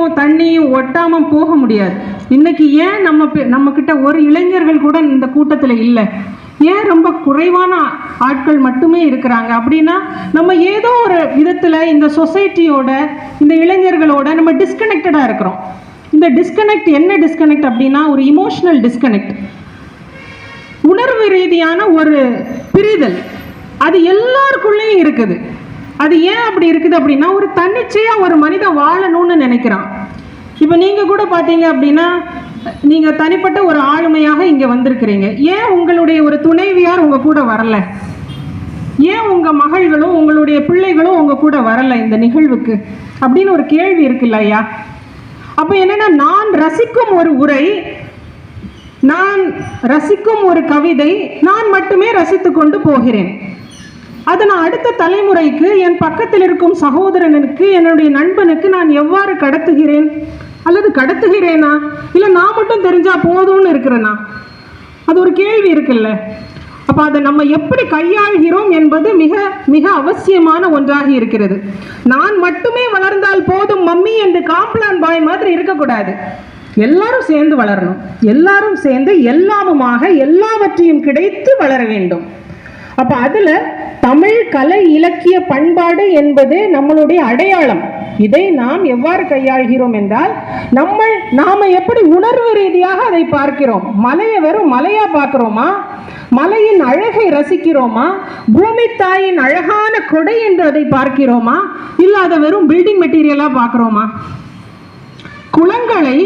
நீரும் தண்ணியும் ஒட்டாம போக முடியாது. இன்னைக்கு ஏன் நம்ம கிட்ட ஒரு இளைஞர்கள் கூட இந்த கூட்டத்தில் இல்லை? ஏன் ரொம்ப குறைவான ஆட்கள் மட்டுமே இருக்கிறாங்க அப்படின்னா, நம்ம ஏதோ ஒரு விதத்தில் இந்த சொசைட்டியோட இந்த இளைஞர்களோட நம்ம டிஸ்கனெக்டடாக இருக்கிறோம். இந்த டிஸ்கனெக்ட் என்ன டிஸ்கனெக்ட் அப்படின்னா, ஒரு இமோஷனல் டிஸ்கனெக்ட், உணர்வு ரீதியான ஒரு பிரிதல், அது எல்லாருக்குள்ளேயும் இருக்குது. அது ஏன் அப்படி இருக்குது அப்படின்னா, ஒரு தன்னிச்சையாக ஒரு மனிதன் வாழணும்னு நினைக்கிறான். இப்போ நீங்கள் கூட பார்த்தீங்க அப்படின்னா, நீங்கள் தனிப்பட்ட ஒரு ஆளுமையாக இங்கே வந்திருக்கிறீங்க. ஏன் உங்களுடைய ஒரு துணைவியார் உங்கள் கூட வரல? ஏன் உங்கள் மகள்களும் உங்களுடைய பிள்ளைகளும் உங்கள் கூட வரல இந்த நிகழ்வுக்கு அப்படின்னு ஒரு கேள்வி இருக்குல்ல ஐயா? அப்போ என்னன்னா, நான் ரசிக்கும் ஒரு உரை, நான் ரசிக்கும் ஒரு கவிதை நான் மட்டுமே ரசித்து கொண்டு போகிறேன். அதை நான் அடுத்த தலைமுறைக்கு, என் பக்கத்தில் இருக்கும் சகோதரனுக்கு, என்னுடைய நண்பனுக்கு நான் எவ்வாறு கடத்துகிறேன்? அல்லது கடத்துகிறேனா, இல்லை நான் மட்டும் தெரிஞ்சா போதும்னு இருக்கிறேனா? அது ஒரு கேள்வி இருக்குல்ல. அப்போ அதை நம்ம எப்படி கையாள்கிறோம் என்பது மிக மிக அவசியமான ஒன்றாக இருக்கிறது. நான் மட்டுமே வளர்ந்தால் போதும் மம்மி என்று காம்ப்ளான் பாய் மாதிரி இருக்கக்கூடாது. எல்லாரும் சேர்ந்து வளரணும். எல்லாரும் சேர்ந்து எல்லாமுமாக எல்லாவற்றையும் கிடைத்து வளர வேண்டும். அப்போ அதில் தமிழ் கலை இலக்கிய பண்பாடு என்பது நம்மளுடைய அடையாளம். இதை நாம் எவ்வாறு கையாள்கிறோம் என்றால், நாம எப்படி உணர்வு ரீதியாக அதை பார்க்கிறோம். மலையை வெறும் மலையா பார்க்கிறோமா? மலையின் அழகை ரசிக்கிறோமா? பூமி தாயின் அழகான கொடை என்று அதை பார்க்கிறோமா? இல்லை அதை வெறும் பில்டிங் மெட்டீரியலா பார்க்கிறோமா? குளங்களை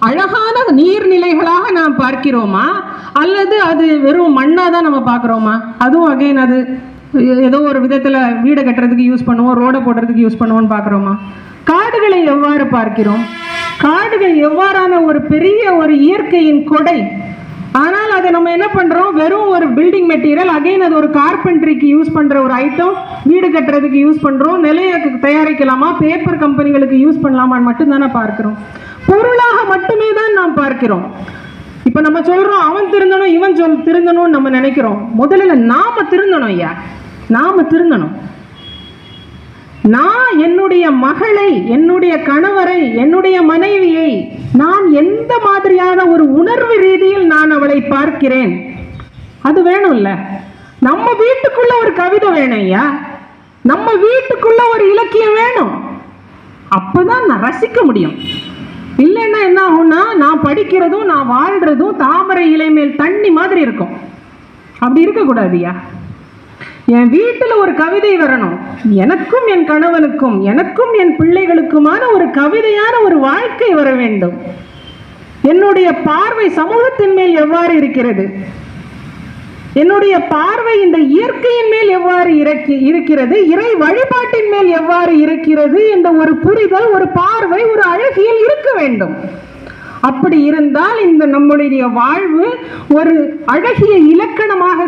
அழகான நீர்நிலைகளாக நாம் பார்க்கிறோமா? அல்லது அது வெறும் மண்ணாக தான் நம்ம பார்க்குறோமா? அதுவும் அகைன் அது ஏதோ ஒரு விதத்தில் வீடை கட்டுறதுக்கு யூஸ் பண்ணுவோம், ரோடை போடுறதுக்கு யூஸ் பண்ணுவோம்னு பார்க்குறோமா? காடுகளை எவ்வாறு பார்க்கிறோம்? காடுகள் எவ்வாறான ஒரு பெரிய ஒரு இயற்கையின் கொடை. ஆனால் அதை நம்ம என்ன பண்ணுறோம்? வெறும் ஒரு பில்டிங் மெட்டீரியல், அகைன் அது ஒரு கார்பென்ட்ரிக்கு யூஸ் பண்ணுற ஒரு ஐட்டம், வீடு கட்டுறதுக்கு யூஸ் பண்ணுறோம், நிலையை தயாரிக்கலாமா, பேப்பர் கம்பெனிகளுக்கு யூஸ் பண்ணலாமான்னு மட்டும்தானே பார்க்குறோம். பொருளாக மட்டுமே தான் நாம் பார்க்கிறோம். இப்போ நம்ம சொல்கிறோம் அவன் திருந்தணும் இவன் திருந்தணும்னு நம்ம நினைக்கிறோம். முதல்ல நாம திருந்தணும் ஐயா, நாம திருந்தணும். நான் என்னுடைய மகளை, என்னுடைய கணவரை, என்னுடைய மனைவியை நான் எந்த மாதிரியான ஒரு உணர்வு ரீதியில் நான் அவளை பார்க்கிறேன், அது வேணும்ல. நம்ம வீட்டுக்குள்ள ஒரு கவிதை வேணும் ஐயா, நம்ம வீட்டுக்குள்ள ஒரு இலக்கியம் வேணும். அப்பதான் நான் ரசிக்க முடியும். இல்லைன்னா என்ன ஆகும்னா, நான் படிக்கிறதும் நான் வாழ்றதும் தாமரை இலை மேல் தண்ணி மாதிரி இருக்கும். அப்படி இருக்கக்கூடாதுயா. என் வீட்டில் ஒரு கவிதை வரணும். எனக்கும் என் கணவனுக்கும் எனக்கும் என் பிள்ளைகளுக்குமான ஒரு கவிதையான ஒரு வாழ்க்கை வர வேண்டும். என்னுடைய பார்வை சமூகத்தின் மேல் எவ்வாறு இருக்கிறது? என்னுடைய பார்வை இந்த இயற்கையின் மேல் எவ்வாறு இருக்கிறது? இறை வழிபாட்டின் மேல் எவ்வாறு இருக்கிறது? இந்த ஒரு புரிதல், ஒரு பார்வை, ஒரு அழகியல் இருக்க வேண்டும். அப்படி இருந்தால் இந்த நம்முடைய வாழ்வு ஒரு அழகிய இலக்கணமாக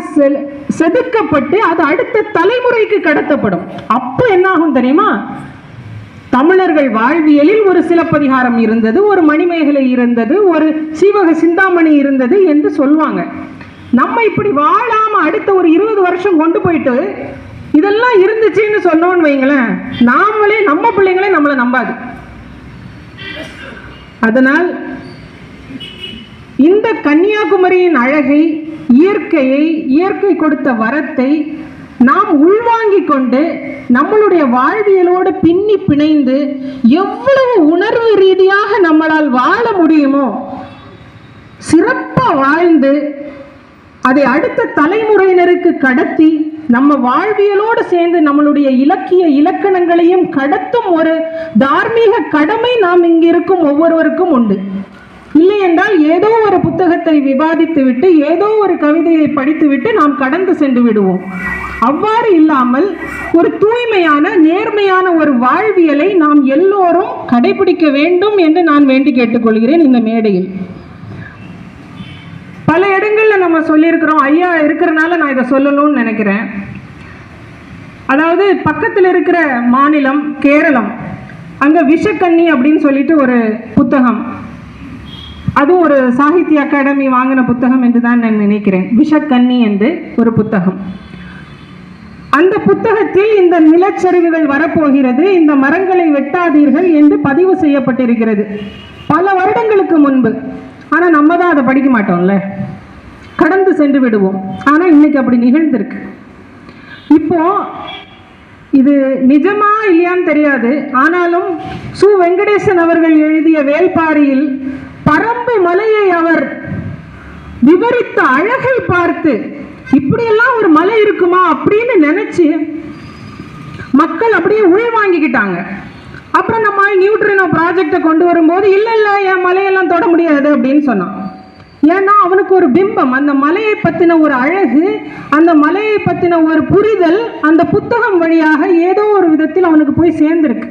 செதுக்கப்பட்டு அது அடுத்த தலைமுறைக்கு கடத்தப்படும். அப்போ என்ன ஆகும் தெரியுமா? தமிழர்கள் வாழ்வியலில் ஒரு சிலப்பதிகாரம் இருந்தது, ஒரு மணிமேகலை இருந்தது, ஒரு சீவக சிந்தாமணி இருந்தது என்று சொல்லுவாங்க. நம்ம இப்படி வாழாம அடுத்த ஒரு 20 வருஷம் கொண்டு போயிட்டு இதெல்லாம் இருந்துச்சுன்னு சொன்னோன்னு வைங்களேன், நாமளே நம்ம பிள்ளைங்களே நம்மளை நம்பாது. அதனால் இந்த கன்னியாகுமரியின் அழகை, இயற்கையை, இயற்கை கொடுத்த வரத்தை நாம் உள்வாங்கிக் கொண்டு நம்மளுடைய வாழ்வியலோடு பின்னி பிணைந்து எவ்வளவு உணர்வு ரீதியாக நம்மளால் வாழ முடியுமோ சிறப்பாக வாழ்ந்து அதை அடுத்த தலைமுறையினருக்கு கடத்தி நம்ம வாழ்வியலோடு சேர்ந்து நம்மளுடைய இலக்கிய இலக்கணங்களையும் கடத்தும் ஒரு தார்மீக கடமை நாம் இங்கு இருக்கும் ஒவ்வொருவருக்கும் உண்டு. இல்லை என்றால் ஏதோ ஒரு புத்தகத்தை விவாதித்து விட்டு, ஏதோ ஒரு கவிதையை படித்துவிட்டு நாம் கடந்து சென்று விடுவோம். அவ்வாறு இல்லாமல் ஒரு தூய்மையான, நேர்மையான ஒரு வாழ்வியலை நாம் எல்லோரும் கடைபிடிக்க வேண்டும் என்று நான் வேண்டி கேட்டுக்கொள்கிறேன். இந்த மேடையில் பல இடங்கள்ல நம்ம சொல்லியிருக்கிறோம். ஐயா இருக்கிறனால நான் இதை சொல்லணும்னு நினைக்கிறேன். அதாவது பக்கத்தில் இருக்கிற மாநிலம் கேரளம், அங்க விஷக்கன்னி அப்படின்னு சொல்லிட்டு ஒரு புத்தகம், அதுவும் ஒரு சாகித்ய அகாடமி வாங்கின புத்தகம் என்று தான் நான் நினைக்கிறேன். விஷக்கன்னி என்று ஒரு புத்தகம். அந்த புத்தகத்தில் இந்த நிலச்சரிவுகள் வரப்போகிறது, இந்த மரங்களை வெட்டாதீர்கள் என்று பதிவு செய்யப்பட்டிருக்கிறது பல வருடங்களுக்கு முன்பு. ஆனா நம்ம தான் அதை படிக்க மாட்டோம்ல, கடந்து சென்று விடுவோம். ஆனா இன்னைக்கு அப்படி நிகழ்ந்திருக்கு. இப்போ இது நிஜமா இல்லையான்னு தெரியாது. ஆனாலும் சு வெங்கடேசன் அவர்கள் எழுதிய வேள்பாரியில் பரம்பு மலையை அவர் விவரித்த அழகை பார்த்து இப்படியெல்லாம் ஒரு மலை இருக்குமா அப்படின்னு நினைச்சு மக்கள் அப்படியே உள் வாங்கிக்கிட்டாங்க. அப்புறம் நம்ம நியூட்ரினோ ப்ராஜெக்டை கொண்டு வரும்போது இல்லை இல்லை என் மலையெல்லாம் தொட முடியாது அப்படின்னு சொன்னான். ஏன்னா அவனுக்கு ஒரு பிம்பம், அந்த மலையை பற்றின ஒரு அழகு, அந்த மலையை பற்றின ஒரு புரிதல் அந்த புத்தகம் வழியாக ஏதோ ஒரு விதத்தில் அவனுக்கு போய் சேர்ந்திருக்கு.